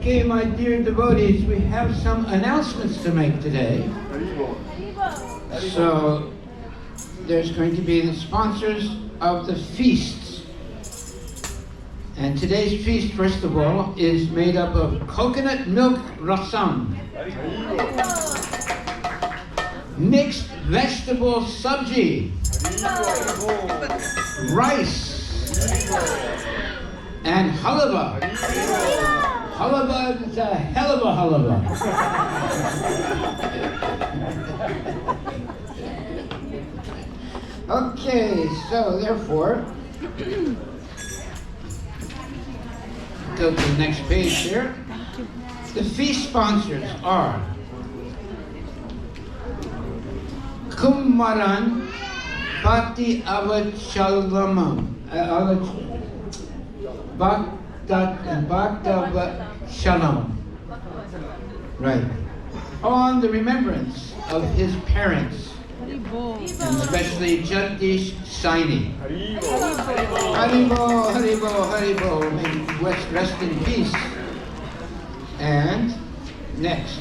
Okay, my dear devotees, we have some announcements to make today. So, there's going to be the sponsors of the feasts. And today's feast, first of all, is made up of coconut milk rasam, mixed vegetable sabji, rice, and halava. Halava is a hell of a halava. Okay, so therefore, go to the next page here. The feast sponsors are Kumaran Bhakti Avachalamam Bhakta Shalom. Right. On the remembrance of his parents, and especially Jagdish Saini. Haribo, Haribo, Haribo. May he rest in peace. And next,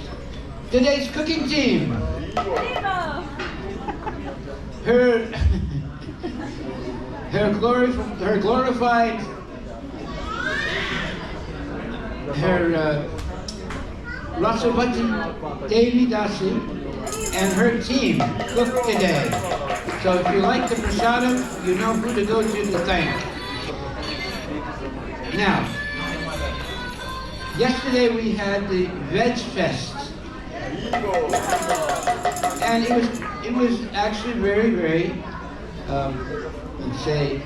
today's cooking team. Her glorified, Rasavati Devi Dasi and her team cooked today. So if you like the prasadam, you know who to go to thank. Now, yesterday we had the Veg Fest. And it was actually very, very, let's say,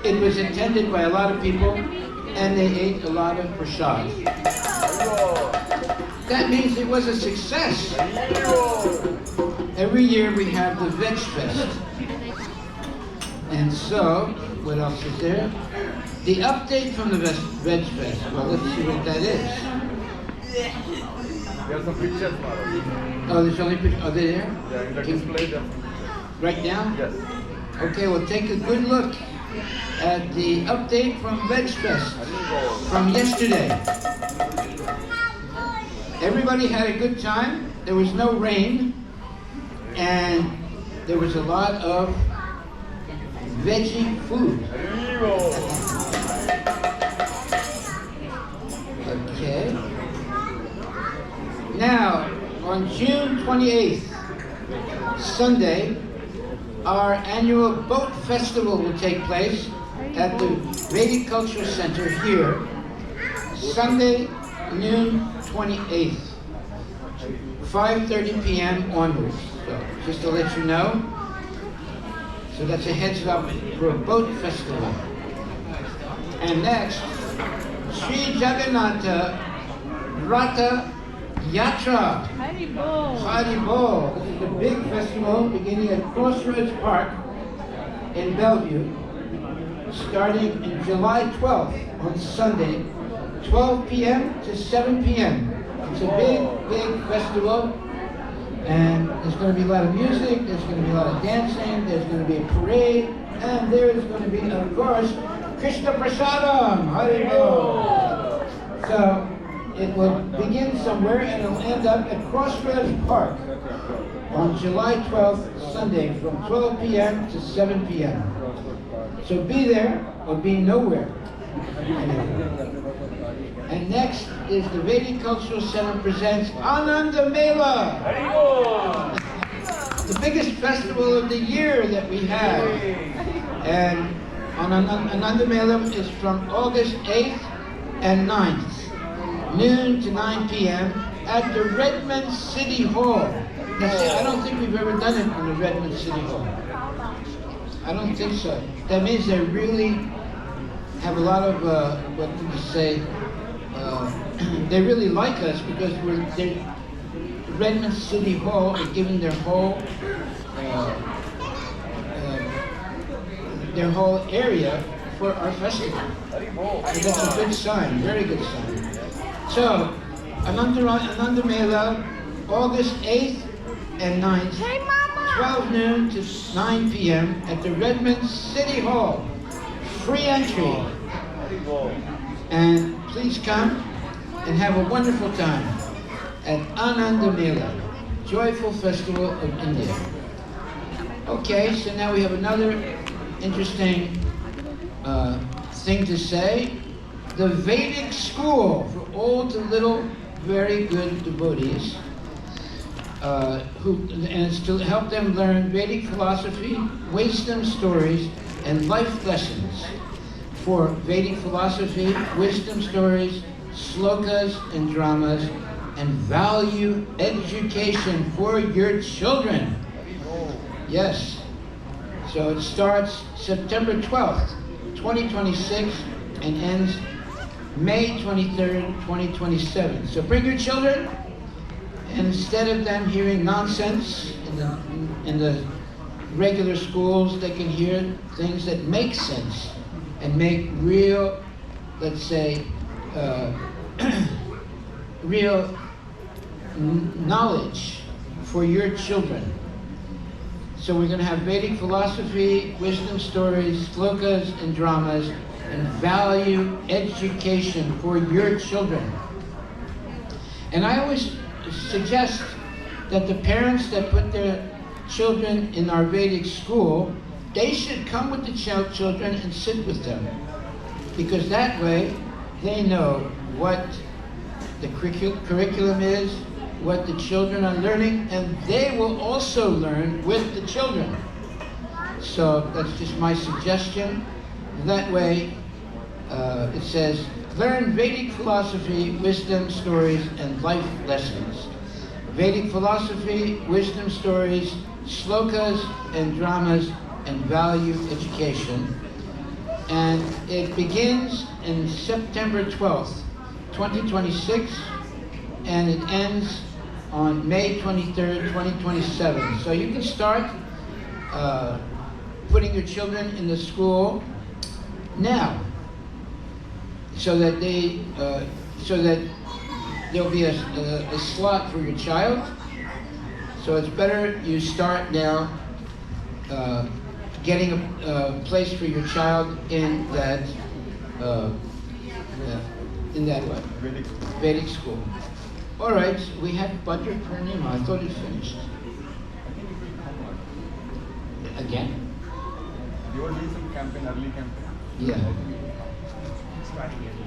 it was attended by a lot of people, and they ate a lot of prasad. That means it was a success. Every year we have the Veg Fest. And so, what else is there? The update from the Veg Fest. Well, let's see what that is. There's some pictures, Maharaj. Oh, there's only pictures. Are they there? Yeah, in the display there. Right now? Yes. Okay, well take a good look at the update from Veg Fest from yesterday. Everybody had a good time. There was no rain, and there was a lot of veggie food. Okay. Now, on June 28th, Sunday, our annual boat festival will take place at the Vedic Cultural Center here, Sunday, noon 28th, 5:30 p.m. onwards. So, just to let you know. So that's a heads up for a boat festival. And next, Sri Jagannatha Ratha Yatra. Haribol. This is a big festival beginning at Crossroads Park in Bellevue, starting in July 12th on Sunday, 12 p.m. to 7 p.m. It's a big, big festival, and there's going to be a lot of music, there's going to be a lot of dancing, there's going to be a parade, and there is going to be, of course, Krishna Prasadam. Haribol. So, it will begin somewhere and it will end up at Crossroads Park on July 12th, Sunday, from 12 p.m. to 7 p.m. So be there or be nowhere. And next is the Vedic Cultural Center presents Ananda Mela, the biggest festival of the year that we have. And Ananda Mela is from August 8th and 9th. Noon to 9 p.m. at the Redmond City Hall. Now, see, I don't think we've ever done it in the Redmond City Hall. I don't think so. That means they really have a lot of, what can you say, they really like us because the Redmond City Hall is giving their whole area for our festival. And that's a good sign, very good sign. So, Ananda Mela, August 8th and 9th, 12 noon to 9 p.m. at the Redmond City Hall. Free entry. And please come and have a wonderful time at Ananda Mela, Joyful Festival of India. Okay, so now we have another interesting thing to say. The Vedic School for old to little, very good devotees, and it's to help them learn Vedic philosophy, wisdom stories, and life lessons for Vedic philosophy, wisdom stories, slokas and dramas, and value education for your children. Yes. So it starts September 12th, 2026, and ends May 23rd, 2027. So bring your children, and instead of them hearing nonsense in the regular schools, they can hear things that make sense and make real, let's say, real knowledge for your children. So we're going to have Vedic philosophy, wisdom stories, slokas and dramas, and value education for your children. And I always suggest that the parents that put their children in our Vedic school, they should come with the children and sit with them. Because that way, they know what the curriculum is, what the children are learning, and they will also learn with the children. So that's just my suggestion. That way, it says, Learn Vedic philosophy, wisdom, stories, and life lessons. Vedic philosophy, wisdom stories, slokas and dramas, and value education. And it begins in September 12th, 2026, and it ends on May 23rd, 2027. So you can start putting your children in the school now, so that there'll be a slot for your child. So it's better you start now getting a place for your child in that what? Vedic school. All right, we have Bhadra Purnima. I thought it finished. Again? You were doing some campaign, early campaign. Yeah. Starting early.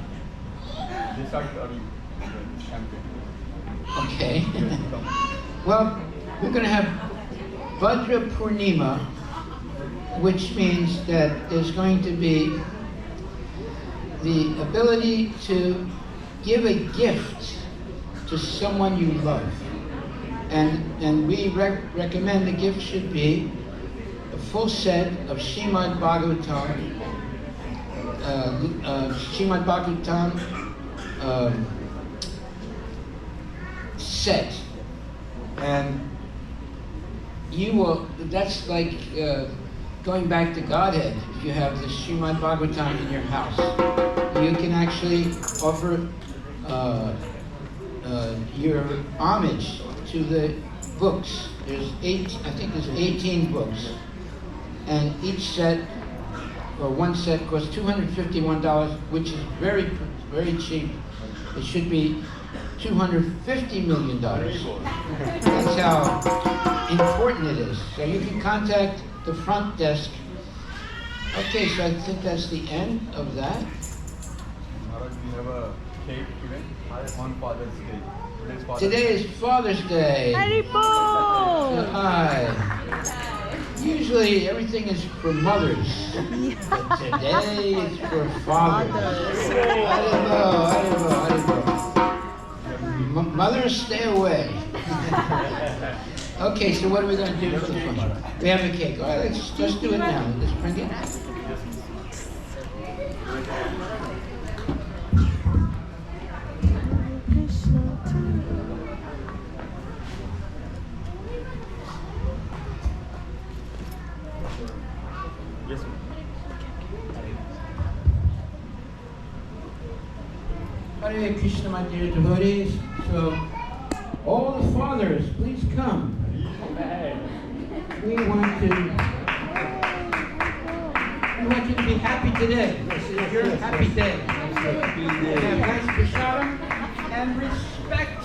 They started early campaign. Okay. Well, we're going to have Bhadra Purnima, which means that there's going to be the ability to give a gift to someone you love. And we recommend the gift should be a full set of Srimad Bhagavatam, set. And you will, that's like going back to Godhead. If you have the Srimad Bhagavatam in your house, you can actually offer your homage to the books. I think there's 18 books, and each set, or one set, costs $251, which is very, very cheap. It should be $250 million. That's how important it is. So you can contact the front desk. Okay, so I think that's the end of that. Maharaj, we have a cake event on Father's Day. Today is Father's Day. Haribol! Hi. Usually everything is for mothers, but today it's for fathers. Mothers, stay away. Okay, so what are we going to do for the function? We have a cake. All right, let's do it now. Let's bring it. Yes, Hare Krishna, my dear devotees. So, all the fathers, please come. We want you to be happy today. This is your happy day. Have nice prasadam and respect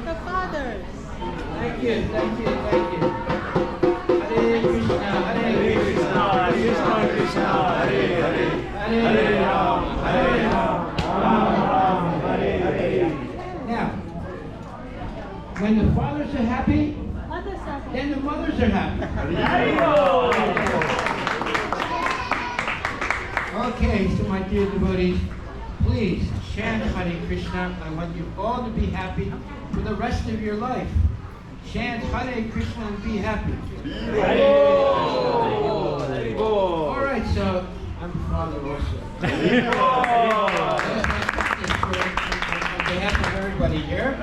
The fathers. Thank you. Hare Krishna, Hare Krishna, Krishna Krishna, Hare Hare, Hare Ram, Ram Ram, Hare Hare. Now, when the fathers are happy, then the mothers are happy. Okay, so my dear devotees, please chant Hare Krishna. I want you all to be happy for the rest of your life. Chant Hare Krishna and be happy. All right, so I'm a father also. On behalf of everybody here.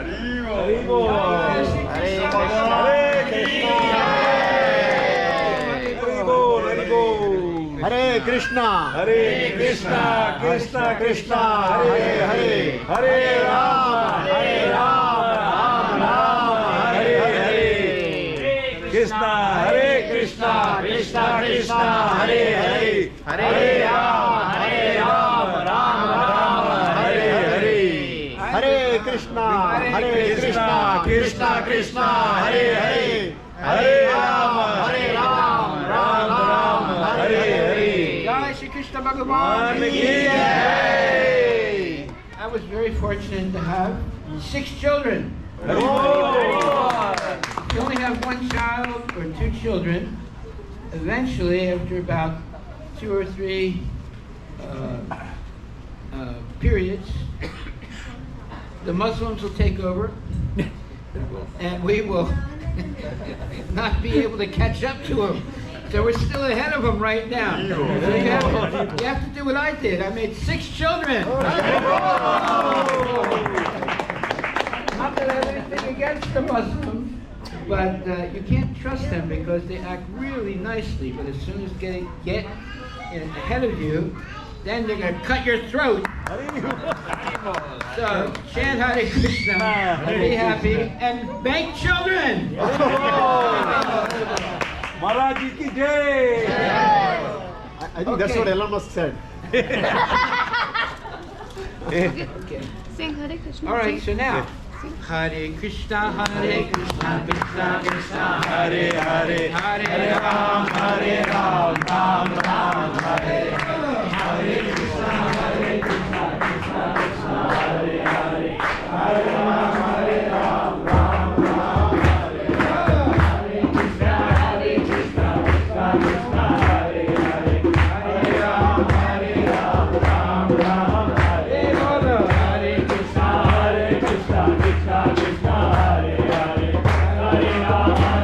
Hare Krishna, Krishna Krishna, Hare Hare, Hare Rama, Rama, Hare Hare. Krishna, Hare Krishna, Krishna Krishna, Hare Hare, Hare Rama, Rama, Hare Hare. Hare Krishna, Krishna Krishna, Hare Hare, Hare Rama, Rama, Hare Hare. Jai Shri Krishna Bhagavan ki jai. I was very fortunate to have 6 children. If you only have 1 child or 2 children, eventually, after about 2 or 3 periods, the Muslims will take over, and we will not be able to catch up to them. So we're still ahead of them right now. So you have to do what I did. I made 6 children. Not that I have anything against the Muslims, but you can't trust them because they act really nicely. But as soon as they get ahead of you, then they're going to cut your throat. So chant Hare Krishna, be happy, and make children. Maharaj ji ki jai. I think that's what Elon Musk said. Okay. Sing Hare Krishna. All right, so now, Hare Krishna, Krishna Krishna, Hare Hare, Hare Ram, Ram Ram, Hare Hare Krishna, Krishna Krishna, Hare Hare, Hare Ram, Ram Hare Krishna, Krishna Krishna, Hare Hare, Hare Ram, Ram Hare Krishna, Krishna Krishna, Hare Hare, Hare Ram,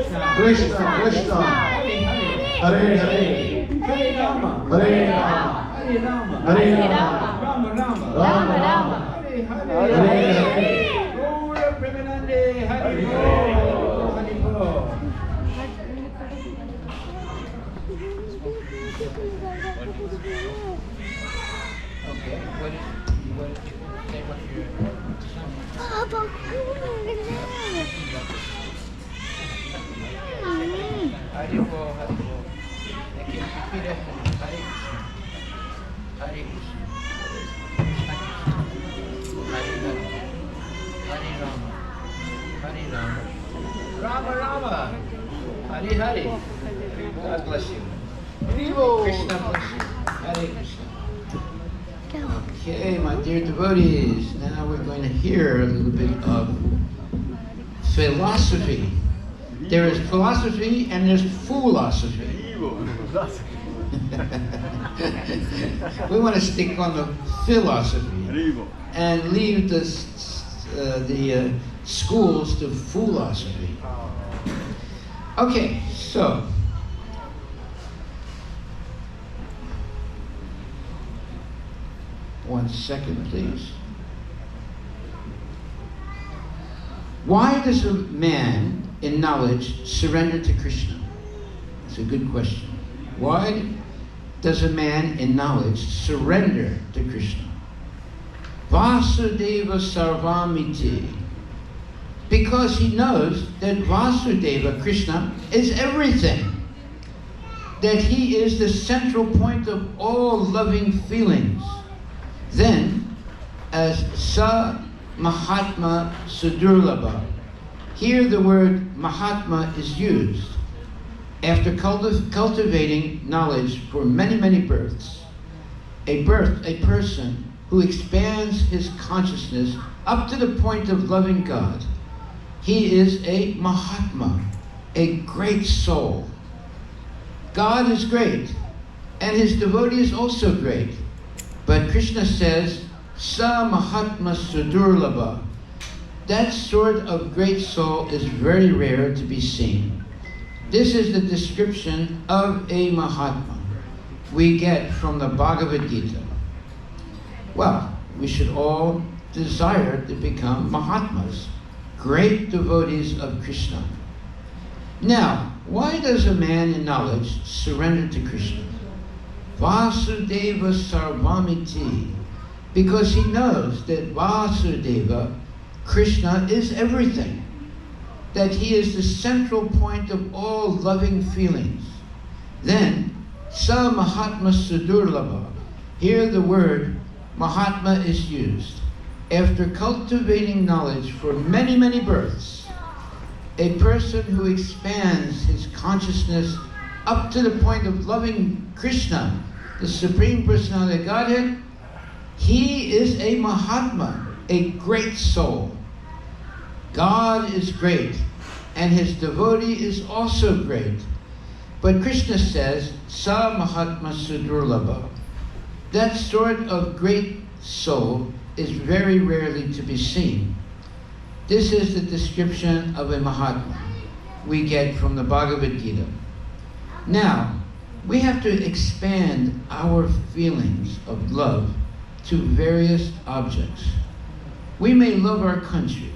Krishna Krishna, Hare Hare, Hare Rama, Hare Rama, Hare Rama, Hare Rama, Rama Rama, Rama Rama, Hare Hare, Hare Hare. Gaura Premanande, Hare Bo, Hare Bo. Okay, what is say what you Hare Bo, Hare Bo. Thank you. Repeat after me. Hare Krishna. Hare Krishna. Krishna Krishna. Hare Hare. Hare Rama. Hare Rama. Rama Rama. Hare Hare. God bless you. Krishna bless you. Hare Krishna. Okay, my dear devotees, now we're going to hear a little bit of philosophy. There is philosophy and there's philosophy. We want to stick on the philosophy and leave the schools to philosophy. Okay, so one second, please. Why does a man in knowledge surrender to Krishna? It's a good question. Why does a man in knowledge surrender to Krishna? Vasudeva Sarvamiti. Because he knows that Vasudeva, Krishna, is everything. That he is the central point of all loving feelings. Then, as Sa Mahatma Sudurlabha, here the word Mahatma is used. After cultivating knowledge for many, many births, a person who expands his consciousness up to the point of loving God, he is a Mahatma, a great soul. God is great, and his devotee is also great. But Krishna says, Sa Mahatma Sudurlabha. That sort of great soul is very rare to be seen. This is the description of a Mahatma we get from the Bhagavad Gita. Well, we should all desire to become Mahatmas, great devotees of Krishna. Now, why does a man in knowledge surrender to Krishna? Vasudeva Sarvamiti. Because he knows that Vasudeva, Krishna, is everything. That he is the central point of all loving feelings. Then, Sa Mahatma Sudurlabha. Here the word Mahatma is used. After cultivating knowledge for many, many births, a person who expands his consciousness up to the point of loving Krishna, the Supreme Personality of Godhead, he is a Mahatma, a great soul. God is great, and his devotee is also great. But Krishna says, Sa Mahatma Sudurlabha. That sort of great soul is very rarely to be seen. This is the description of a Mahatma we get from the Bhagavad Gita. Now, we have to expand our feelings of love to various objects. We may love our country.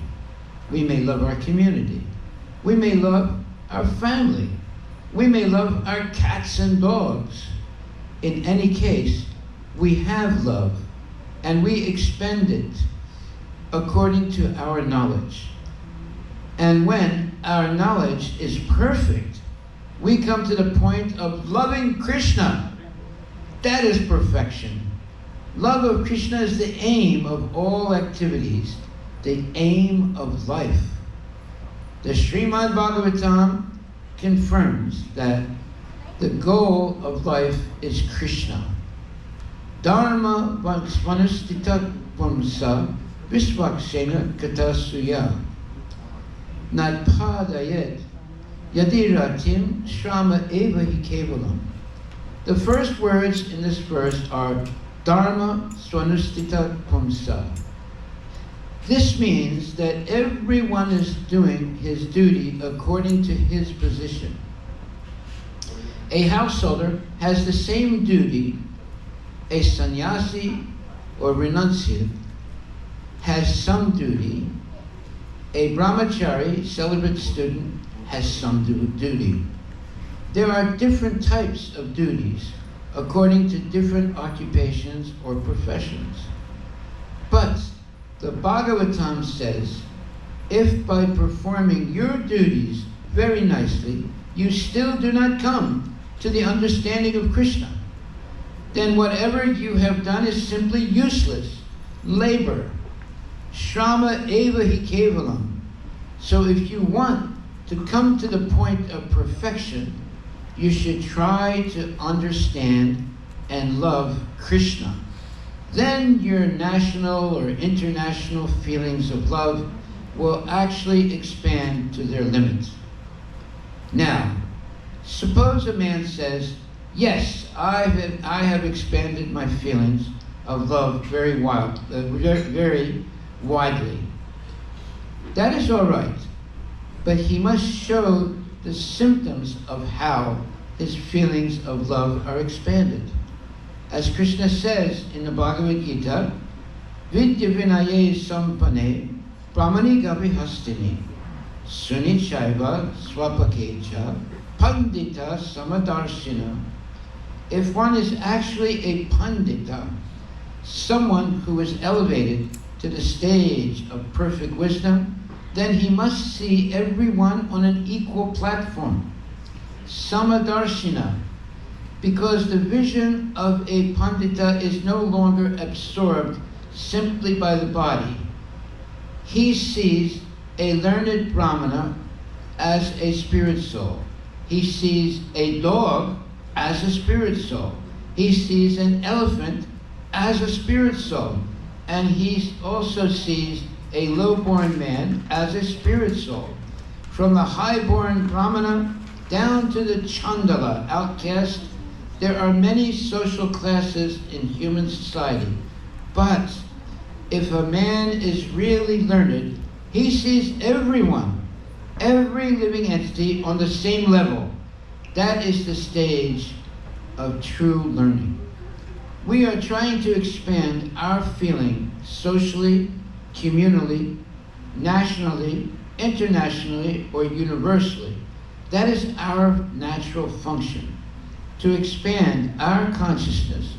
We may love our community. We may love our family. We may love our cats and dogs. In any case, we have love, and we expend it according to our knowledge. And when our knowledge is perfect, we come to the point of loving Krishna. That is perfection. Love of Krishna is the aim of all activities, the aim of life. The Srimad Bhagavatam confirms that the goal of life is Krishna. Dharma svanustita pumsa visvakshena katasuya nadpadayet yadiratim shrama eva hi kevalam. The first words in this verse are Dharma svanustita pumsa. This means that everyone is doing his duty according to his position. A householder has the same duty a sannyasi or renunciate has some duty. A brahmachari, celibate student, has some duty. There are different types of duties according to different occupations or professions. But the Bhagavatam says, if by performing your duties very nicely, you still do not come to the understanding of Krishna, then whatever you have done is simply useless, labor. Shrama eva hi kevalam. So if you want to come to the point of perfection, you should try to understand and love Krishna. Then your national or international feelings of love will actually expand to their limits. Now, suppose a man says, yes, I have expanded my feelings of love very widely. That is all right, but he must show the symptoms of how his feelings of love are expanded. As Krishna says in the Bhagavad Gita, Vidya vinaye sampane brahmani gavi hastini suni chaiva swapakecha pandita samadarshina. If one is actually a pandita, someone who is elevated to the stage of perfect wisdom, then he must see everyone on an equal platform. Samadarshina, because the vision of a pandita is no longer absorbed simply by the body. He sees a learned brahmana as a spirit soul. He sees a dog as a spirit soul. He sees an elephant as a spirit soul. And he also sees a low-born man as a spirit soul. From the high-born brahmana down to the chandala, outcast, there are many social classes in human society. But if a man is really learned, he sees everyone, every living entity on the same level. That is the stage of true learning. We are trying to expand our feeling socially, communally, nationally, internationally, or universally. That is our natural function, to expand our consciousness.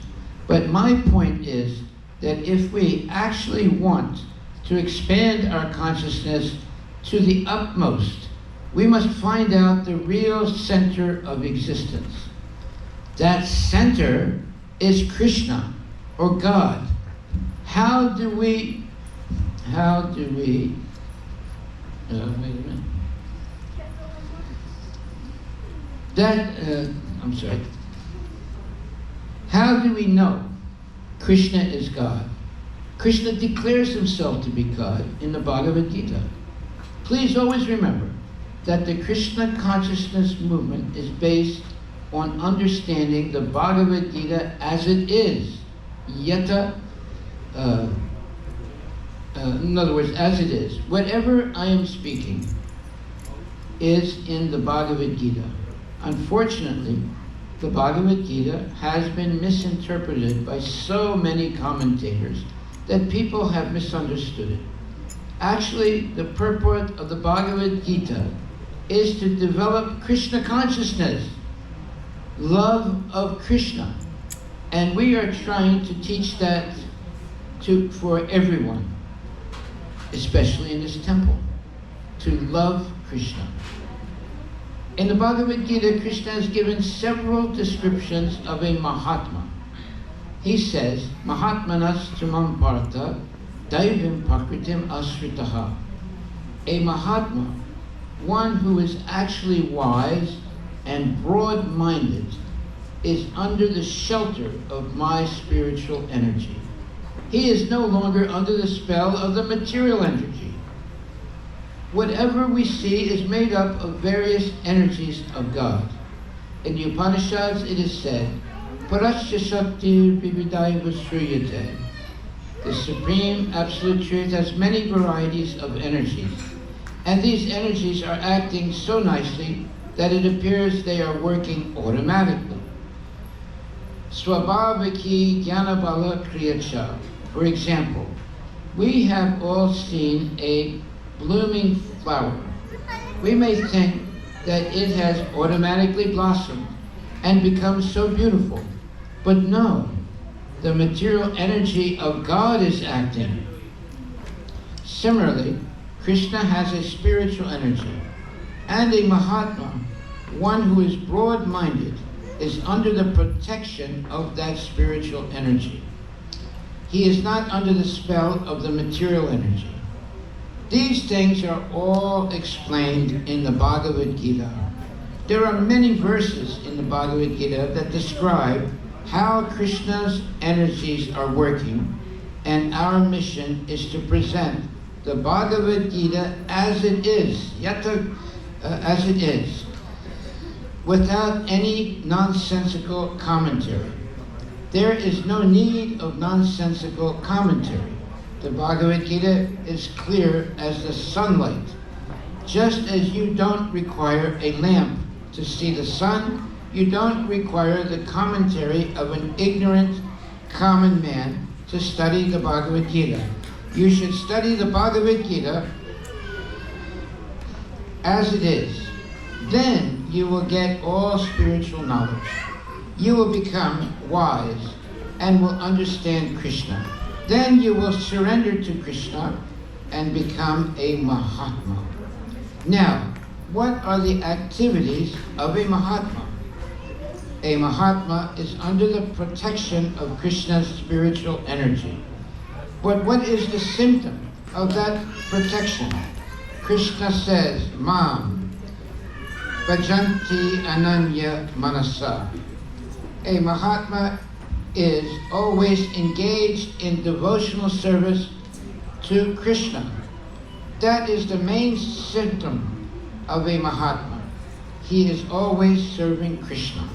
But my point is that if we actually want to expand our consciousness to the utmost, we must find out the real center of existence. That center is Krishna, or God. How do we, wait a minute. How do we know Krishna is God? Krishna declares himself to be God in the Bhagavad Gita. Please always remember that the Krishna consciousness movement is based on understanding the Bhagavad Gita as it is. Yata, in other words, as it is. Whatever I am speaking is in the Bhagavad Gita. Unfortunately, the Bhagavad Gita has been misinterpreted by so many commentators that people have misunderstood it. Actually, the purport of the Bhagavad Gita is to develop Krishna consciousness, love of Krishna. And we are trying to teach that for everyone, especially in this temple, to love Krishna. In the Bhagavad Gita, Krishna has given several descriptions of a Mahatma. He says, Mahatmanas Trimam Partha Daivim Pakritim Asritaha. A Mahatma, one who is actually wise and broad-minded, is under the shelter of my spiritual energy. He is no longer under the spell of the material energy. Whatever we see is made up of various energies of God. In the Upanishads it is said, Parasya Shakti Vividaiva Shriyate. The Supreme Absolute Truth has many varieties of energies, and these energies are acting so nicely that it appears they are working automatically. Swabhavaki Jnanabala Kriyacha. For example, we have all seen a blooming flower. We may think that it has automatically blossomed and become so beautiful, but no, the material energy of God is acting. Similarly, Krishna has a spiritual energy, and a Mahatma, one who is broad-minded, is under the protection of that spiritual energy. He is not under the spell of the material energy. These things are all explained in the Bhagavad Gita. There are many verses in the Bhagavad Gita that describe how Krishna's energies are working, and our mission is to present the Bhagavad Gita as it is, as it is, without any nonsensical commentary. There is no need of nonsensical commentary. The Bhagavad Gita is clear as the sunlight. Just as you don't require a lamp to see the sun, you don't require the commentary of an ignorant common man to study the Bhagavad Gita. You should study the Bhagavad Gita as it is. Then you will get all spiritual knowledge. You will become wise and will understand Krishna. Then you will surrender to Krishna and become a Mahatma. Now, what are the activities of a Mahatma? A Mahatma is under the protection of Krishna's spiritual energy. But what is the symptom of that protection? Krishna says, Mam, Bhajanti Ananya Manasa. A Mahatma is always engaged in devotional service to Krishna. That is the main symptom of a Mahatma. He is always serving Krishna.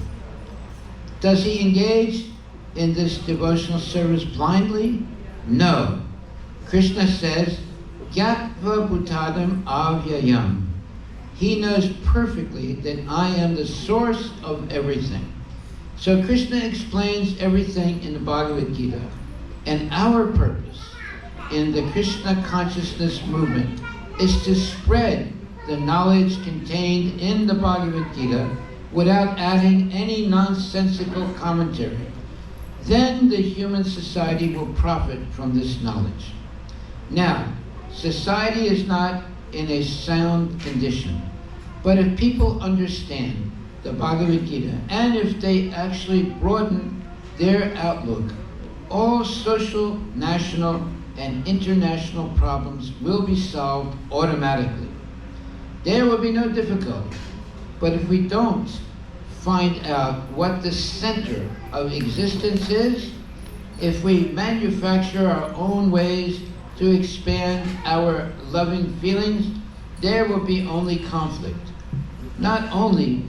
Does he engage in this devotional service blindly? No. Krishna says, Gyatva Bhutadam Avyayam. He knows perfectly that I am the source of everything. So Krishna explains everything in the Bhagavad Gita. And our purpose in the Krishna consciousness movement is to spread the knowledge contained in the Bhagavad Gita without adding any nonsensical commentary. Then the human society will profit from this knowledge. Now, society is not in a sound condition, but if people understand the Bhagavad Gita, and if they actually broaden their outlook, all social, national, and international problems will be solved automatically. There will be no difficulty. But if we don't find out what the center of existence is, if we manufacture our own ways to expand our loving feelings, there will be only conflict. Not only